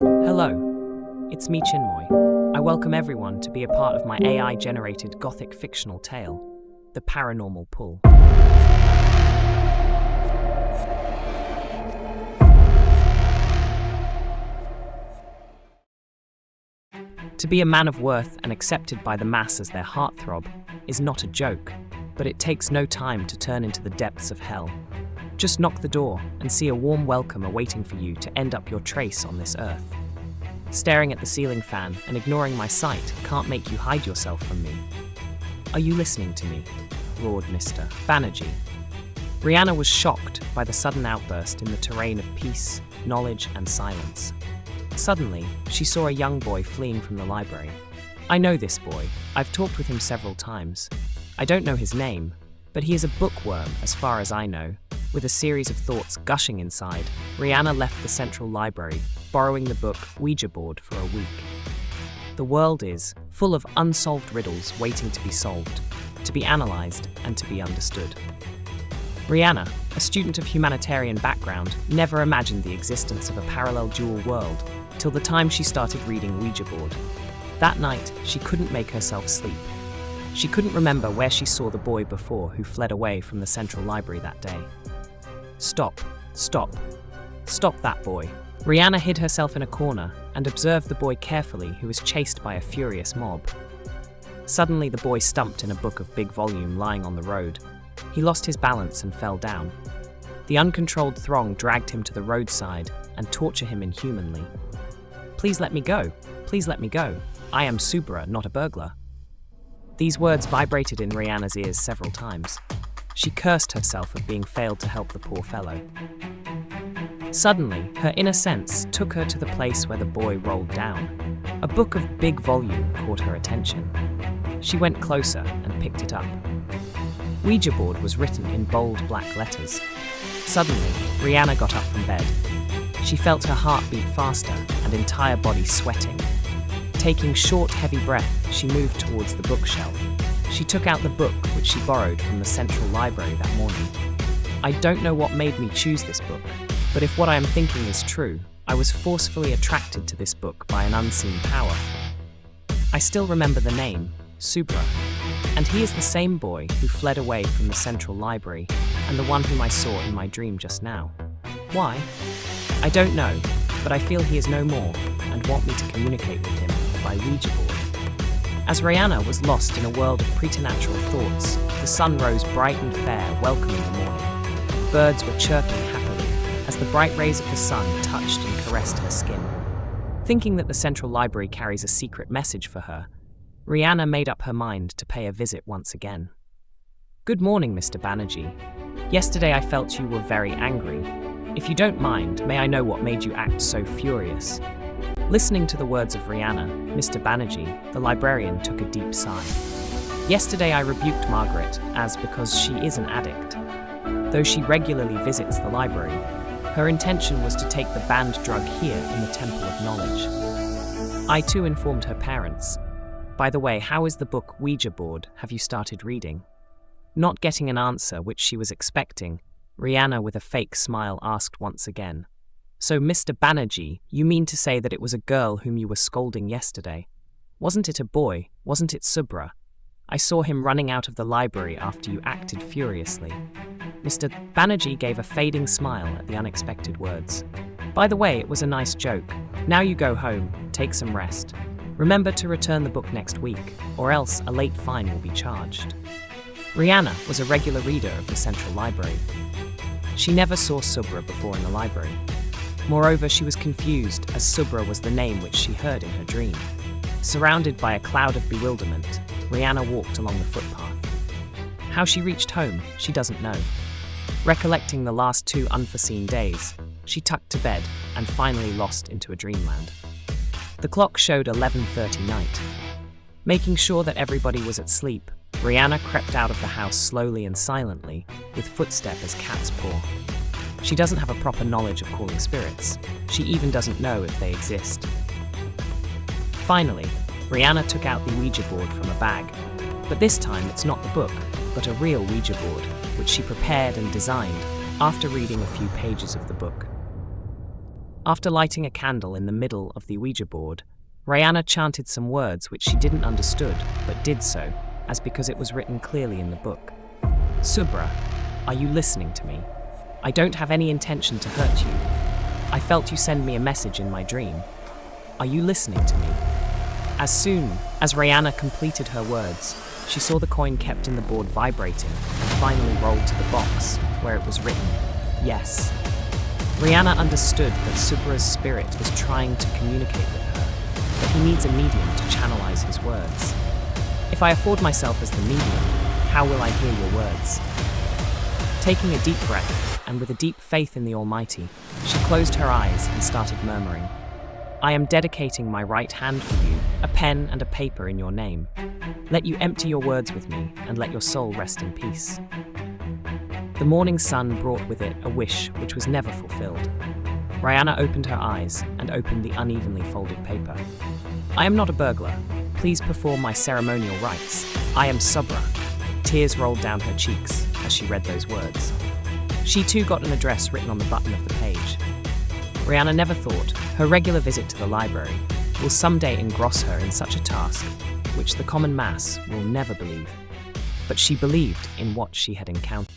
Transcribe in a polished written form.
Hello, it's me, Chinmoy. I welcome everyone to be a part of my AI-generated gothic fictional tale, The Paranormal Pull. To be a man of worth and accepted by the mass as their heartthrob is not a joke, but it takes no time to turn into the depths of hell. Just knock the door and see a warm welcome awaiting for you to end up your trace on this earth. Staring at the ceiling fan and ignoring my sight can't make you hide yourself from me. Are you listening to me? Roared Mr. Banerjee. Rihanna was shocked by the sudden outburst in the terrain of peace, knowledge, and silence. Suddenly, she saw a young boy fleeing from the library. I know this boy. I've talked with him several times. I don't know his name, but he is a bookworm as far as I know. With a series of thoughts gushing inside, Rihanna left the central library, borrowing the book Ouija board for a week. The world is full of unsolved riddles waiting to be solved, to be analyzed, and to be understood. Rihanna, a student of humanitarian background, never imagined the existence of a parallel dual world till the time she started reading Ouija board. That night, she couldn't make herself sleep. She couldn't remember where she saw the boy before who fled away from the central library that day. Stop, stop, stop that boy. Rihanna hid herself in a corner and observed the boy carefully, who was chased by a furious mob. Suddenly, the boy stumped in a book of big volume lying on the road. He lost his balance and fell down. The uncontrolled throng dragged him to the roadside and tortured him inhumanly. Please let me go. Please let me go. I am Subra, not a burglar. These words vibrated in Rihanna's ears several times. She cursed herself for being failed to help the poor fellow. Suddenly, her inner sense took her to the place where the boy rolled down. A book of big volume caught her attention. She went closer and picked it up. Ouija board was written in bold black letters. Suddenly, Rihanna got up from bed. She felt her heart beat faster and entire body sweating. Taking short, heavy breath, she moved towards the bookshelf. She took out the book which she borrowed from the central library that morning. I don't know what made me choose this book, but if what I am thinking is true, I was forcefully attracted to this book by an unseen power. I still remember the name, Subra, and he is the same boy who fled away from the central library and the one whom I saw in my dream just now. Why? I don't know, but I feel he is no more and want me to communicate with him by Ouija board. As Rihanna was lost in a world of preternatural thoughts, the sun rose bright and fair, welcoming the morning. Birds were chirping happily as the bright rays of the sun touched and caressed her skin. Thinking that the central library carries a secret message for her, Rihanna made up her mind to pay a visit once again. Good morning, Mr. Banerjee. Yesterday I felt you were very angry. If you don't mind, may I know what made you act so furious? Listening to the words of Rihanna, Mr. Banerjee, the librarian, took a deep sigh. Yesterday I rebuked Margaret because she is an addict. Though she regularly visits the library, her intention was to take the banned drug here in the Temple of Knowledge. I too informed her parents. By the way, how is the book Ouija board? Have you started reading? Not getting an answer which she was expecting, Rihanna with a fake smile asked once again. So, Mr. Banerjee, you mean to say that it was a girl whom you were scolding yesterday? Wasn't it a boy? Wasn't it Subra? I saw him running out of the library after you acted furiously. Mr. Banerjee gave a fading smile at the unexpected words. By the way, it was a nice joke. Now you go home, take some rest. Remember to return the book next week, or else a late fine will be charged. Rihanna was a regular reader of the central library. She never saw Subra before in the library. Moreover, she was confused, as Subra was the name which she heard in her dream. Surrounded by a cloud of bewilderment, Rihanna walked along the footpath. How she reached home, she doesn't know. Recollecting the last 2 unforeseen days, she tucked to bed and finally lost into a dreamland. The clock showed 11:30 night. Making sure that everybody was at sleep, Rihanna crept out of the house slowly and silently, with footstep as cat's paw. She doesn't have a proper knowledge of calling spirits. She even doesn't know if they exist. Finally, Rihanna took out the Ouija board from a bag. But this time it's not the book, but a real Ouija board, which she prepared and designed after reading a few pages of the book. After lighting a candle in the middle of the Ouija board, Rihanna chanted some words which she didn't understood, but did so, as because it was written clearly in the book. Subra, are you listening to me? I don't have any intention to hurt you. I felt you send me a message in my dream. Are you listening to me? As soon as Rihanna completed her words, she saw the coin kept in the board vibrating and finally rolled to the box, where it was written, yes. Rihanna understood that Subra's spirit was trying to communicate with her, but he needs a medium to channelize his words. If I afford myself as the medium, how will I hear your words? Taking a deep breath, and with a deep faith in the Almighty, she closed her eyes and started murmuring, I am dedicating my right hand for you, a pen and a paper in your name. Let you empty your words with me, and let your soul rest in peace. The morning sun brought with it a wish which was never fulfilled. Rihanna opened her eyes and opened the unevenly folded paper. I am not a burglar. Please perform my ceremonial rites. I am Subra. Tears rolled down her cheeks as she read those words. She too got an address written on the button of the page. Rihanna never thought her regular visit to the library will someday engross her in such a task, which the common mass will never believe. But she believed in what she had encountered.